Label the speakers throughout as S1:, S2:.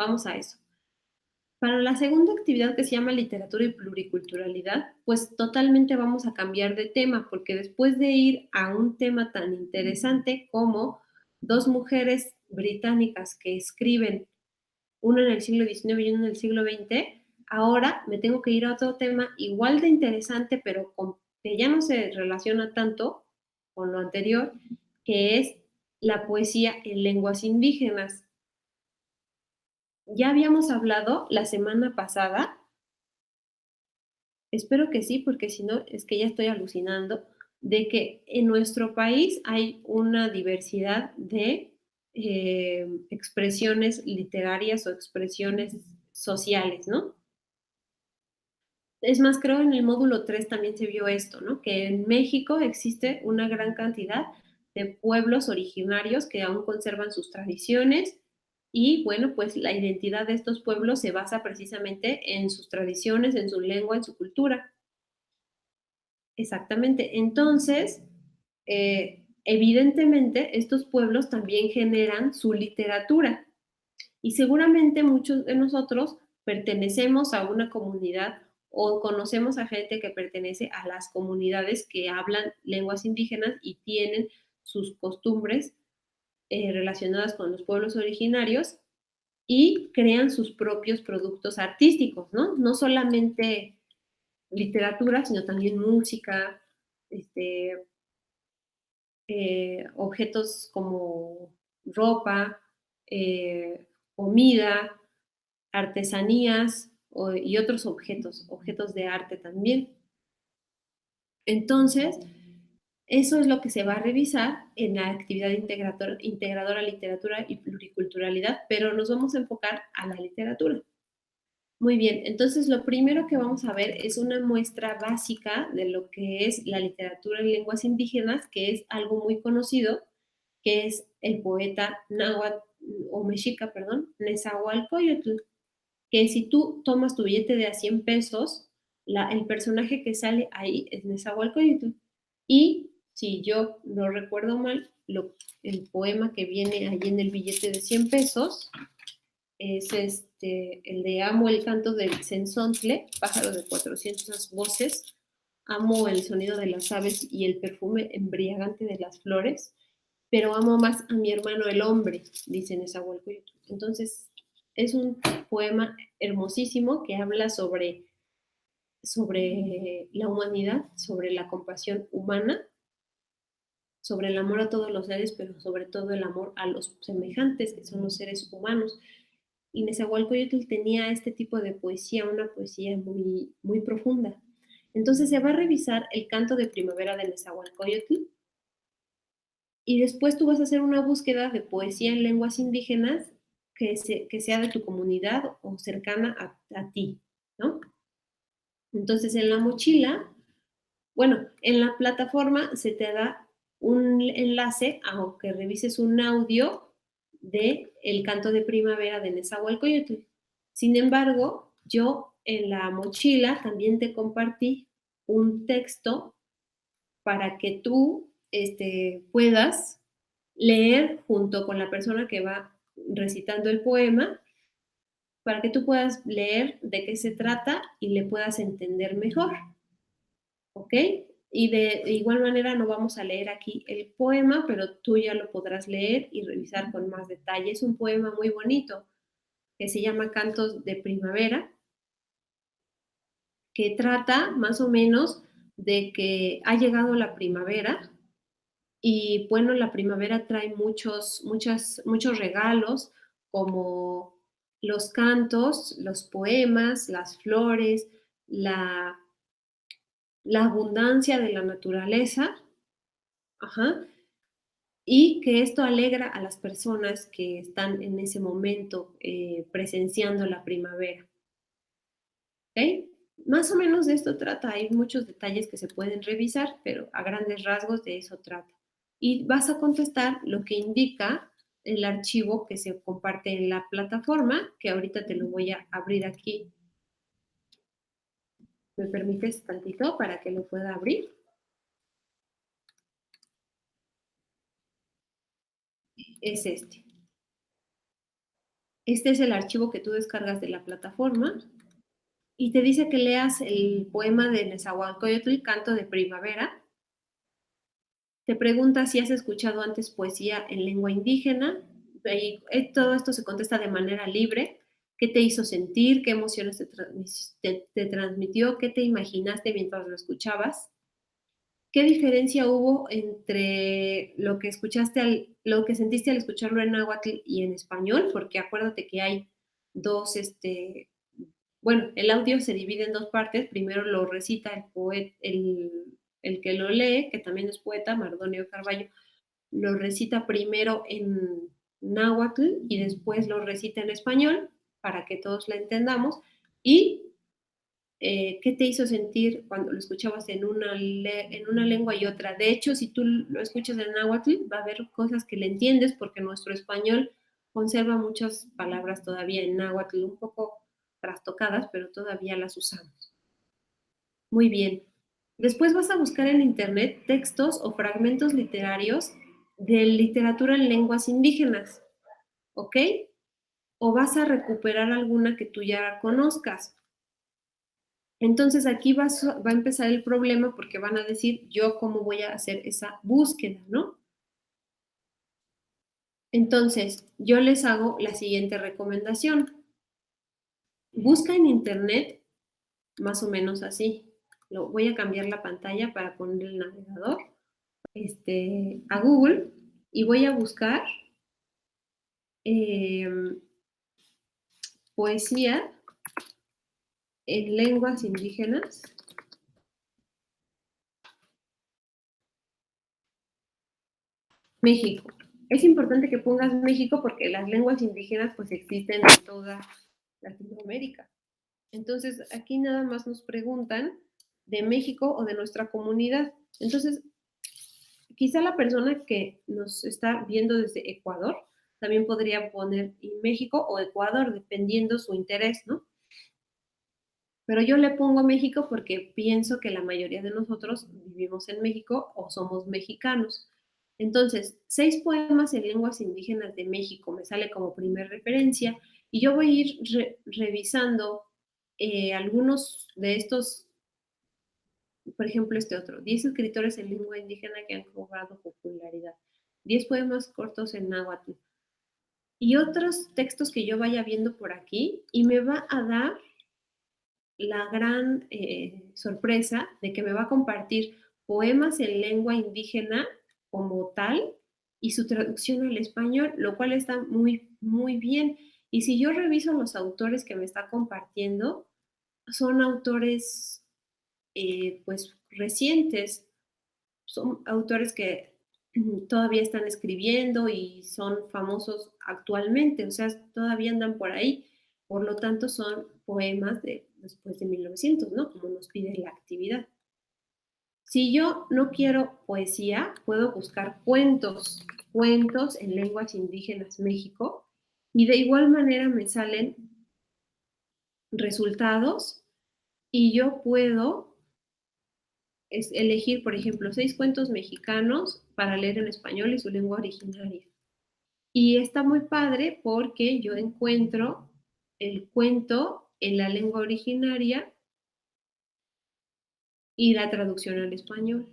S1: vamos a eso. Para la segunda actividad que se llama literatura y pluriculturalidad, pues totalmente vamos a cambiar de tema, porque después de ir a un tema tan interesante como dos mujeres británicas que escriben, una en el siglo XIX y una en el siglo XX, ahora me tengo que ir a otro tema igual de interesante, pero que ya no se relaciona tanto con lo anterior, que es la poesía en lenguas indígenas. Ya habíamos hablado la semana pasada, espero que sí, porque si no, es que ya estoy alucinando, de que en nuestro país hay una diversidad de expresiones literarias o expresiones sociales, ¿no? Es más, creo en el módulo 3 también se vio esto, ¿no? Que en México existe una gran cantidad de pueblos originarios que aún conservan sus tradiciones y, bueno, pues la identidad de estos pueblos se basa precisamente en sus tradiciones, en su lengua, en su cultura. Exactamente. Entonces, evidentemente, estos pueblos también generan su literatura y seguramente muchos de nosotros pertenecemos a una comunidad o conocemos a gente que pertenece a las comunidades que hablan lenguas indígenas y tienen sus costumbres relacionadas con los pueblos originarios y crean sus propios productos artísticos, ¿no? No solamente literatura, sino también música, este, objetos como ropa, comida, artesanías y otros objetos, objetos de arte también. Entonces, eso es lo que se va a revisar en la actividad integradora literatura y pluriculturalidad, pero nos vamos a enfocar a la literatura. Muy bien, entonces lo primero que vamos a ver es una muestra básica de lo que es la literatura en lenguas indígenas, que es algo muy conocido, que es el poeta náhuatl o mexica, perdón, Nezahualcóyotl, que si tú tomas tu billete de a 100 pesos, el personaje que sale ahí es Nezahualcóyotl. Y si yo no recuerdo mal, el poema que viene ahí en el billete de 100 pesos es el de Amo el canto del cenzontle, pájaro de 400 voces, amo el sonido de las aves y el perfume embriagante de las flores, pero amo más a mi hermano el hombre, dice Nezahualcóyotl. Entonces, es un poema hermosísimo que habla sobre la humanidad, sobre la compasión humana, sobre el amor a todos los seres, pero sobre todo el amor a los semejantes, que son los seres humanos. Y Nezahualcóyotl tenía este tipo de poesía, una poesía muy, muy profunda. Entonces se va a revisar el canto de primavera de Nezahualcóyotl y después tú vas a hacer una búsqueda de poesía en lenguas indígenas que sea de tu comunidad o cercana a ti, ¿no? Entonces en la mochila, bueno, en la plataforma se te da un enlace a que revises un audio de El canto de primavera de Nezahualcóyotl. Sin embargo, yo en la mochila también te compartí un texto para que tú puedas leer junto con la persona que va recitando el poema, para que tú puedas leer de qué se trata y le puedas entender mejor. ¿Ok? Y de igual manera no vamos a leer aquí el poema, pero tú ya lo podrás leer y revisar con más detalle. Es un poema muy bonito que se llama Cantos de Primavera, que trata más o menos de que ha llegado la primavera y bueno, la primavera trae muchos regalos como los cantos, los poemas, las flores, la, la abundancia de la naturaleza. Ajá. Y que esto alegra a las personas que están en ese momento presenciando la primavera. ¿Ok? Más o menos de esto trata. Hay muchos detalles que se pueden revisar, pero a grandes rasgos de eso trata. Y vas a contestar lo que indica el archivo que se comparte en la plataforma, que ahorita te lo voy a abrir aquí. ¿Me permites tantito para que lo pueda abrir? Es este. Este es el archivo que tú descargas de la plataforma y te dice que leas el poema de Nezahualcóyotl, Canto de Primavera. Te pregunta si has escuchado antes poesía en lengua indígena. Y todo esto se contesta de manera libre. ¿Qué te hizo sentir? ¿Qué emociones te transmitió? ¿Qué te imaginaste mientras lo escuchabas? ¿Qué diferencia hubo entre lo que sentiste al escucharlo en náhuatl y en español? Porque acuérdate que hay dos, bueno, el audio se divide en dos partes. Primero lo recita el que lo lee, que también es poeta, Mardonio Carballo, lo recita primero en náhuatl y después lo recita en español para que todos la entendamos. Y qué te hizo sentir cuando lo escuchabas en una lengua y otra. De hecho, si tú lo escuchas en náhuatl, va a haber cosas que le entiendes porque nuestro español conserva muchas palabras todavía en náhuatl, un poco trastocadas, pero todavía las usamos. Muy bien. Después vas a buscar en internet textos o fragmentos literarios de literatura en lenguas indígenas, ¿ok? O vas a recuperar alguna que tú ya conozcas. Entonces aquí va a empezar el problema porque van a decir, yo cómo voy a hacer esa búsqueda, ¿no? Entonces, yo les hago la siguiente recomendación. Busca en internet más o menos así. Voy a cambiar la pantalla para poner el navegador a Google y voy a buscar eh, poesía en lenguas indígenas México. Es importante que pongas México porque las lenguas indígenas pues existen en toda Latinoamérica. Entonces, aquí nada más nos preguntan de México o de nuestra comunidad. Entonces, quizá la persona que nos está viendo desde Ecuador también podría poner México o Ecuador, dependiendo su interés, ¿no? Pero yo le pongo México porque pienso que la mayoría de nosotros vivimos en México o somos mexicanos. Entonces, 6 poemas en lenguas indígenas de México me sale como primer referencia y yo voy a ir revisando algunos de estos, por ejemplo, este otro, 10 escritores en lengua indígena que han cobrado popularidad, 10 poemas cortos en náhuatl y otros textos que yo vaya viendo por aquí y me va a dar la gran sorpresa de que me va a compartir poemas en lengua indígena como tal y su traducción al español, lo cual está muy, muy bien. Y si yo reviso los autores que me está compartiendo, son autores pues recientes, son autores que todavía están escribiendo y son famosos actualmente, o sea, todavía andan por ahí, por lo tanto son poemas de después de 1900, ¿no? Como nos pide la actividad. Si yo no quiero poesía, puedo buscar cuentos, cuentos en lenguas indígenas México, y de igual manera me salen resultados y yo puedo elegir, por ejemplo, 6 cuentos mexicanos para leer en español y su lengua originaria. Y está muy padre porque yo encuentro el cuento en la lengua originaria y la traducción al español.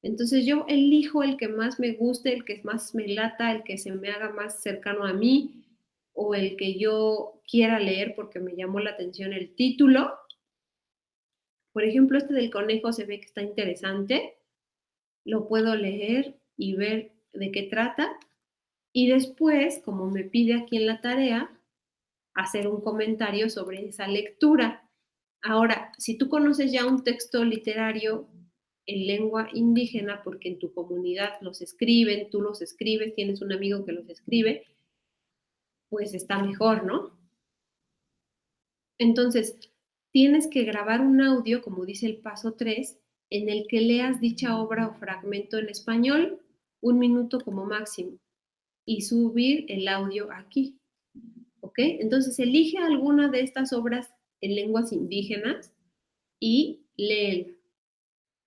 S1: Entonces yo elijo el que más me guste, el que más me lata, el que se me haga más cercano a mí o el que yo quiera leer porque me llamó la atención el título. Por ejemplo, este del conejo se ve que está interesante, lo puedo leer y ver de qué trata. Y después, como me pide aquí en la tarea, hacer un comentario sobre esa lectura. Ahora, si tú conoces ya un texto literario en lengua indígena, porque en tu comunidad los escriben, tú los escribes, tienes un amigo que los escribe, pues está mejor, ¿no? Entonces, tienes que grabar un audio, como dice el paso 3, en el que leas dicha obra o fragmento en español, 1 minuto como máximo, y subir el audio aquí. ¿Ok? Entonces, elige alguna de estas obras en lenguas indígenas y léela.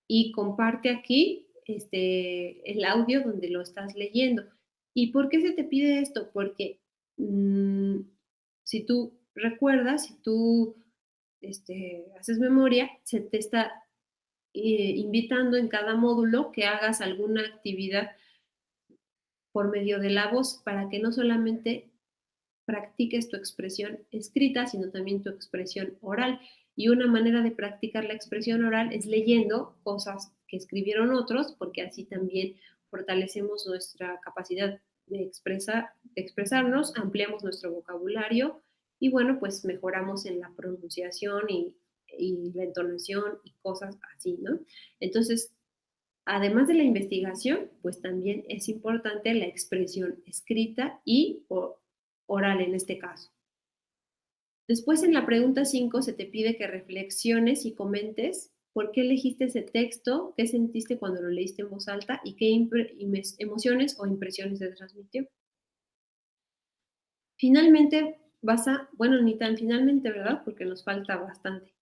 S1: Y comparte aquí el audio donde lo estás leyendo. ¿Y por qué se te pide esto? Porque mm, si tú recuerdas, si tú haces memoria, se te está invitando en cada módulo que hagas alguna actividad por medio de la voz para que no solamente practiques tu expresión escrita, sino también tu expresión oral. Y una manera de practicar la expresión oral es leyendo cosas que escribieron otros, porque así también fortalecemos nuestra capacidad de expresarnos, ampliamos nuestro vocabulario y bueno, pues mejoramos en la pronunciación y la entonación y cosas así, ¿no? Entonces, además de la investigación, pues también es importante la expresión escrita y oral en este caso. Después en la pregunta 5 se te pide que reflexiones y comentes por qué elegiste ese texto, qué sentiste cuando lo leíste en voz alta y qué emociones o impresiones te transmitió. Finalmente bueno, ni tan finalmente, ¿verdad? Porque nos falta bastante.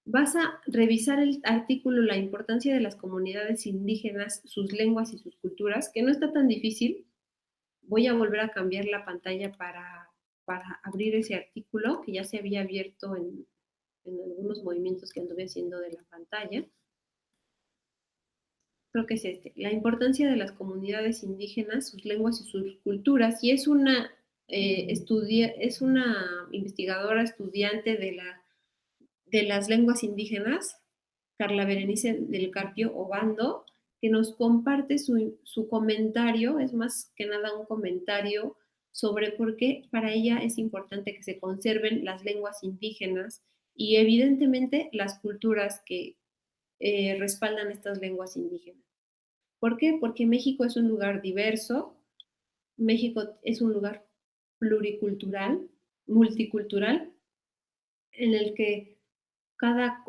S1: Vas a revisar el artículo La importancia de las comunidades indígenas, sus lenguas y sus culturas, que no está tan difícil. Voy a volver a cambiar la pantalla para abrir ese artículo que ya se había abierto en algunos movimientos que anduve haciendo de la pantalla. Creo que es este. La importancia de las comunidades indígenas, sus lenguas y sus culturas. Y es una investigadora estudiante de las lenguas indígenas, Carla Berenice del Carpio Obando, que nos comparte su comentario, es más que nada un comentario sobre por qué para ella es importante que se conserven las lenguas indígenas y evidentemente las culturas que respaldan estas lenguas indígenas. ¿Por qué? Porque México es un lugar diverso, México es un lugar pluricultural, multicultural, en el que cada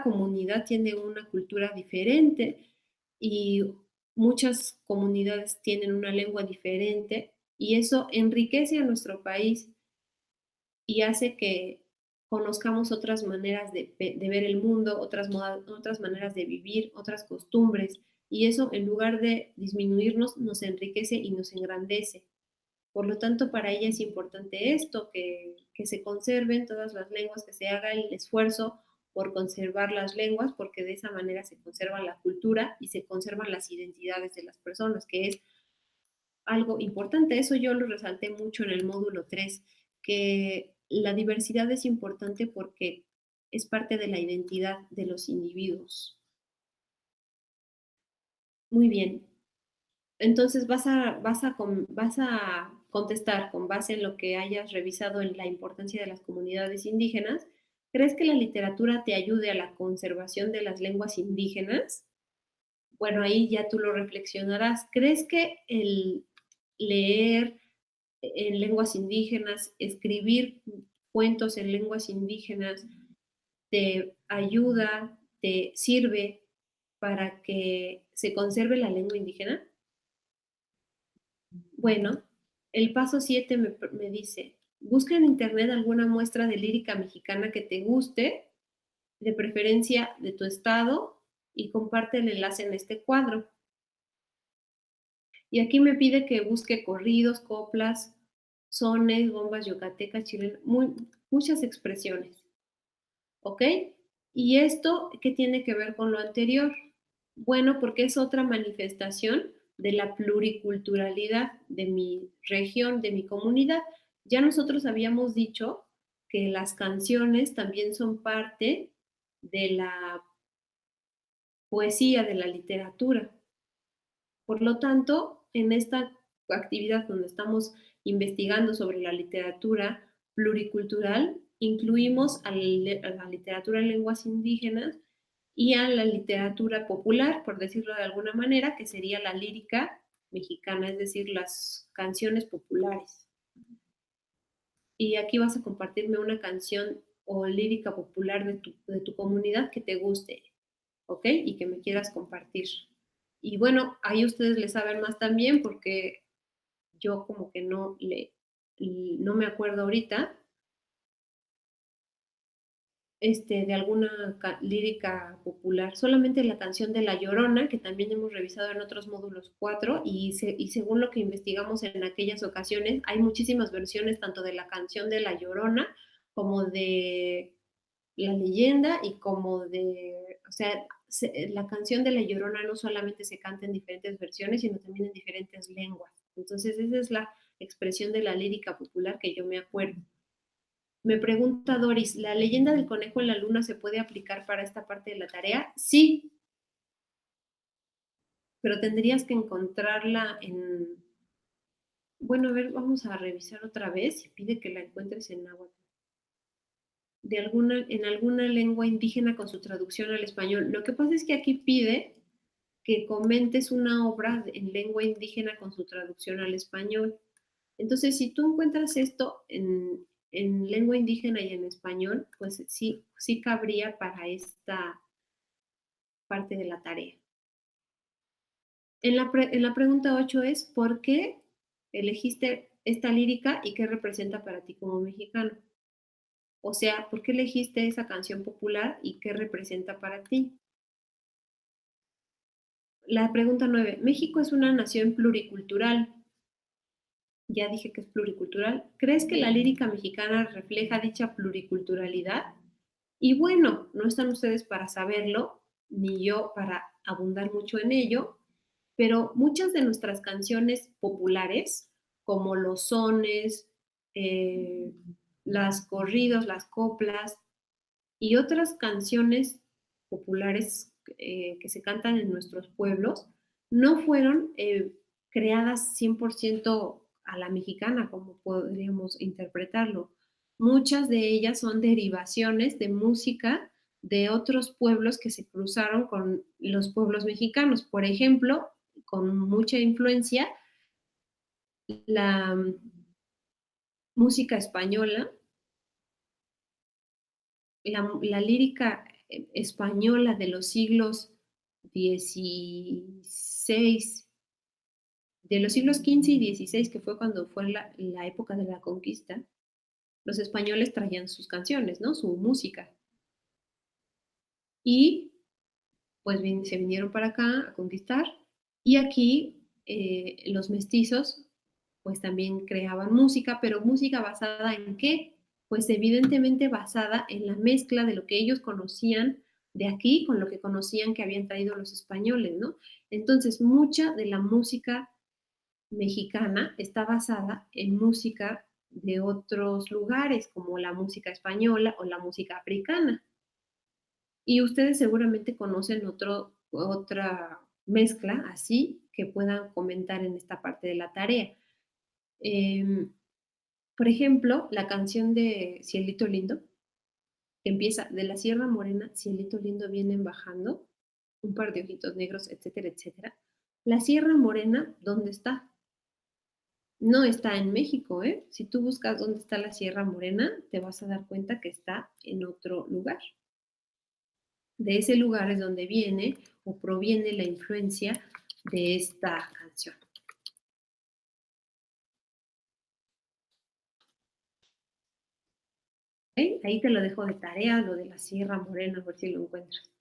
S1: comunidad tiene una cultura diferente y muchas comunidades tienen una lengua diferente y eso enriquece a nuestro país y hace que conozcamos otras maneras de ver el mundo, otras maneras de vivir, otras costumbres y eso en lugar de disminuirnos nos enriquece y nos engrandece. Por lo tanto, para ella es importante esto, que se conserven todas las lenguas, que se haga el esfuerzo por conservar las lenguas, porque de esa manera se conserva la cultura y se conservan las identidades de las personas, que es algo importante. Eso yo lo resalté mucho en el módulo 3, que la diversidad es importante porque es parte de la identidad de los individuos. Muy bien. Entonces vas a contestar con base en lo que hayas revisado en la importancia de las comunidades indígenas. ¿Crees que la literatura te ayude a la conservación de las lenguas indígenas? Bueno, ahí ya tú lo reflexionarás. ¿Crees que el leer en lenguas indígenas, escribir cuentos en lenguas indígenas, te ayuda, te sirve para que se conserve la lengua indígena? Bueno, el paso 7 me dice, busca en internet alguna muestra de lírica mexicana que te guste, de preferencia de tu estado, y comparte el enlace en este cuadro. Y aquí me pide que busque corridos, coplas, sones, bombas yucatecas, chilenas, muchas expresiones. ¿Ok? ¿Y esto qué tiene que ver con lo anterior? Bueno, porque es otra manifestación de la pluriculturalidad de mi región, de mi comunidad. Ya nosotros habíamos dicho que las canciones también son parte de la poesía, de la literatura. Por lo tanto, en esta actividad donde estamos investigando sobre la literatura pluricultural, incluimos a la literatura en lenguas indígenas y a la literatura popular, por decirlo de alguna manera, que sería la lírica mexicana, es decir, las canciones populares. Y aquí vas a compartirme una canción o lírica popular de tu comunidad que te guste, ¿ok? Y que me quieras compartir. Y bueno, ahí ustedes le saben más también porque yo como que no me acuerdo ahorita. de alguna lírica popular, solamente la canción de La Llorona, que también hemos revisado en otros módulos 4, y según lo que investigamos en aquellas ocasiones, hay muchísimas versiones tanto de la canción de La Llorona como de la leyenda y como de, o sea, la canción de La Llorona no solamente se canta en diferentes versiones, sino también en diferentes lenguas. Entonces, esa es la expresión de la lírica popular que yo me acuerdo. Me pregunta Doris, ¿la leyenda del conejo en la luna se puede aplicar para esta parte de la tarea? Sí, pero tendrías que encontrarla en... Bueno, a ver, vamos a revisar otra vez y pide que la encuentres en náhuatl. En alguna lengua indígena con su traducción al español. Lo que pasa es que aquí pide que comentes una obra en lengua indígena con su traducción al español. Entonces, si tú encuentras esto en lengua indígena y en español, pues sí, sí cabría para esta parte de la tarea. En la pregunta 8 es, ¿por qué elegiste esta lírica y qué representa para ti como mexicano? O sea, ¿por qué elegiste esa canción popular y qué representa para ti? La pregunta 9, México es una nación pluricultural. Ya dije que es pluricultural. ¿Crees que la lírica mexicana refleja dicha pluriculturalidad? Y bueno, no están ustedes para saberlo, ni yo para abundar mucho en ello, pero muchas de nuestras canciones populares, como los sones, eh, las corridos, las coplas y otras canciones populares que se cantan en nuestros pueblos, no fueron creadas 100% a la mexicana, como podríamos interpretarlo. Muchas de ellas son derivaciones de música de otros pueblos que se cruzaron con los pueblos mexicanos. Por ejemplo, con mucha influencia, la música española, la lírica española de los siglos XVI, de los siglos XV y XVI, que fue cuando fue la época de la conquista, los españoles traían sus canciones, ¿no? Su música. Y pues se vinieron para acá a conquistar y aquí los mestizos pues también creaban música, pero música basada en qué? Pues evidentemente basada en la mezcla de lo que ellos conocían de aquí con lo que conocían que habían traído los españoles, ¿no? Entonces, mucha de la música mexicana está basada en música de otros lugares, como la música española o la música africana. Y ustedes seguramente conocen otra mezcla así que puedan comentar en esta parte de la tarea. Eh, por ejemplo, la canción de Cielito Lindo, que empieza de la Sierra Morena, Cielito Lindo vienen bajando, un par de ojitos negros, etcétera, etcétera. La Sierra Morena, ¿dónde está? No está en México, ¿eh? Si tú buscas dónde está la Sierra Morena, te vas a dar cuenta que está en otro lugar. De ese lugar es donde viene o proviene la influencia de esta canción. ¿Okay? Ahí te lo dejo de tarea, lo de la Sierra Morena, a ver si lo encuentras.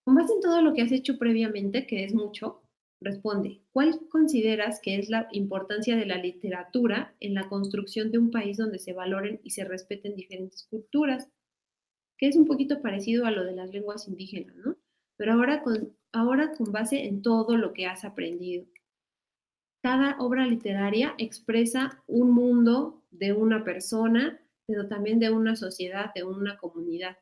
S1: Con base en todo lo que has hecho previamente, que es mucho, responde, ¿cuál consideras que es la importancia de la literatura en la construcción de un país donde se valoren y se respeten diferentes culturas? Que es un poquito parecido a lo de las lenguas indígenas, ¿no? Pero ahora con base en todo lo que has aprendido. Cada obra literaria expresa un mundo de una persona, pero también de una sociedad, de una comunidad.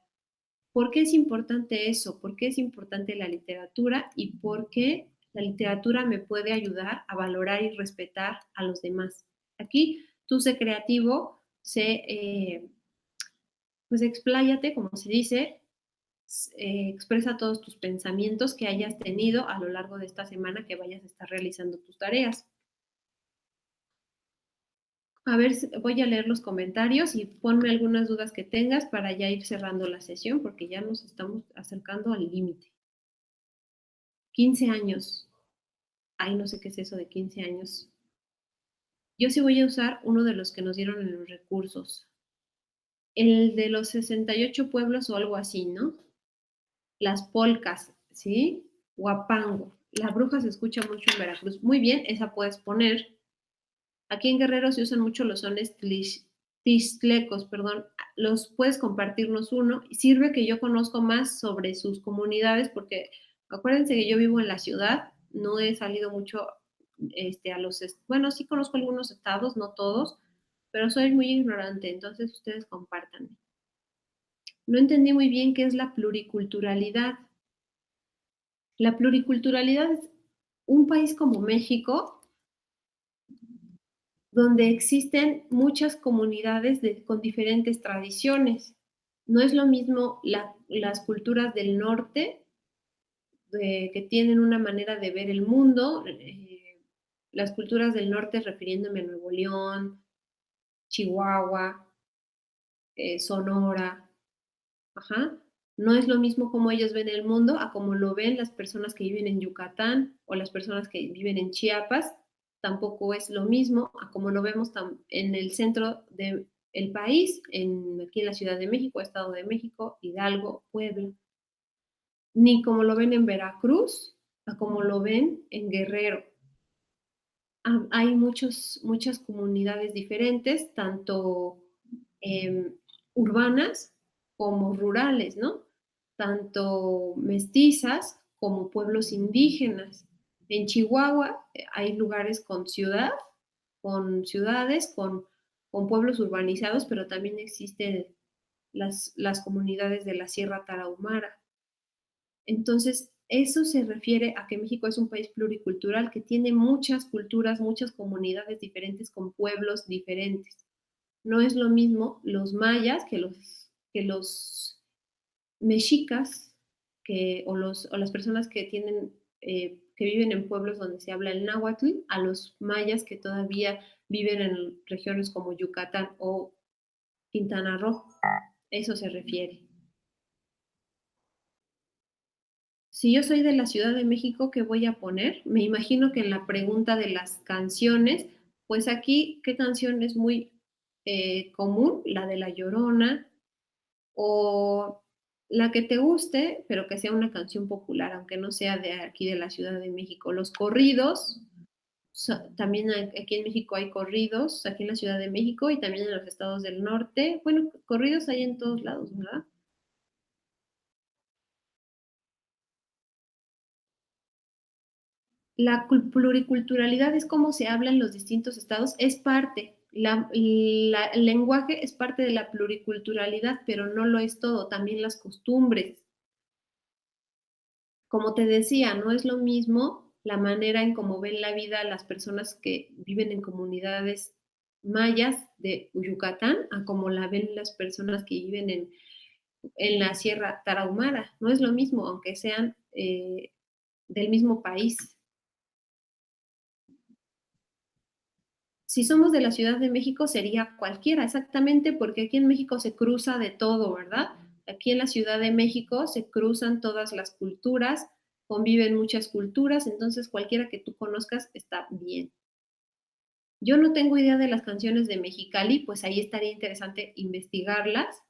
S1: ¿Por qué es importante eso? ¿Por qué es importante la literatura? ¿Y por qué la literatura me puede ayudar a valorar y respetar a los demás? Aquí tú sé creativo, pues expláyate, como se dice, expresa todos tus pensamientos que hayas tenido a lo largo de esta semana que vayas a estar realizando tus tareas. A ver, voy a leer los comentarios y ponme algunas dudas que tengas para ya ir cerrando la sesión porque ya nos estamos acercando al límite. 15 años. Ay, no sé qué es eso de 15 años. Yo sí voy a usar uno de los que nos dieron en los recursos. el de los 68 pueblos o algo así, ¿no? Las polcas, ¿sí? Huapango. La bruja se escucha mucho en Veracruz. Muy bien, esa puedes poner. Aquí en Guerrero se usan mucho los sones tixtlecos, perdón. Los puedes compartirnos uno. Sirve que yo conozco más sobre sus comunidades porque acuérdense que yo vivo en la ciudad, no he salido mucho a los, bueno, sí conozco algunos estados, no todos, pero soy muy ignorante, entonces ustedes compartan. No entendí muy bien qué es la pluriculturalidad. La pluriculturalidad es un país como México, donde existen muchas comunidades con diferentes tradiciones. No es lo mismo las culturas del norte, que tienen una manera de ver el mundo, las culturas del norte refiriéndome a Nuevo León, Chihuahua, Sonora, ajá. No es lo mismo como ellos ven el mundo a como lo ven las personas que viven en Yucatán o las personas que viven en Chiapas. Tampoco es lo mismo a como lo vemos en el centro del país, aquí en la Ciudad de México, Estado de México, Hidalgo, Puebla. Ni como lo ven en Veracruz a como lo ven en Guerrero. Hay muchas comunidades diferentes, tanto eh, urbanas como rurales, ¿no? Tanto mestizas como pueblos indígenas. En Chihuahua hay lugares con ciudades, con pueblos urbanizados, pero también existen las comunidades de la Sierra Tarahumara. Entonces, eso se refiere a que México es un país pluricultural que tiene muchas culturas, muchas comunidades diferentes con pueblos diferentes. No es lo mismo los mayas que los mexicas o las personas que que viven en pueblos donde se habla el náhuatl, a los mayas que todavía viven en regiones como Yucatán o Quintana Roo. Eso se refiere. Si yo soy de la Ciudad de México, ¿qué voy a poner? Me imagino que en la pregunta de las canciones, pues aquí, ¿qué canción es muy común? La de La Llorona o la que te guste, pero que sea una canción popular, aunque no sea de aquí de la Ciudad de México. Los corridos, también aquí en México hay corridos, aquí en la Ciudad de México y también en los estados del norte. Bueno, corridos hay en todos lados, ¿verdad? La pluriculturalidad es cómo se habla en los distintos estados, es parte, el lenguaje es parte de la pluriculturalidad, pero no lo es todo, también las costumbres. Como te decía, no es lo mismo la manera en cómo ven la vida las personas que viven en comunidades mayas de Yucatán a como la ven las personas que viven en la Sierra Tarahumara. No es lo mismo, aunque sean del mismo país. Si somos de la Ciudad de México sería cualquiera, exactamente, porque aquí en México se cruza de todo, ¿verdad? Aquí en la Ciudad de México se cruzan todas las culturas, conviven muchas culturas, entonces cualquiera que tú conozcas está bien. Yo no tengo idea de las canciones de Mexicali, pues ahí estaría interesante investigarlas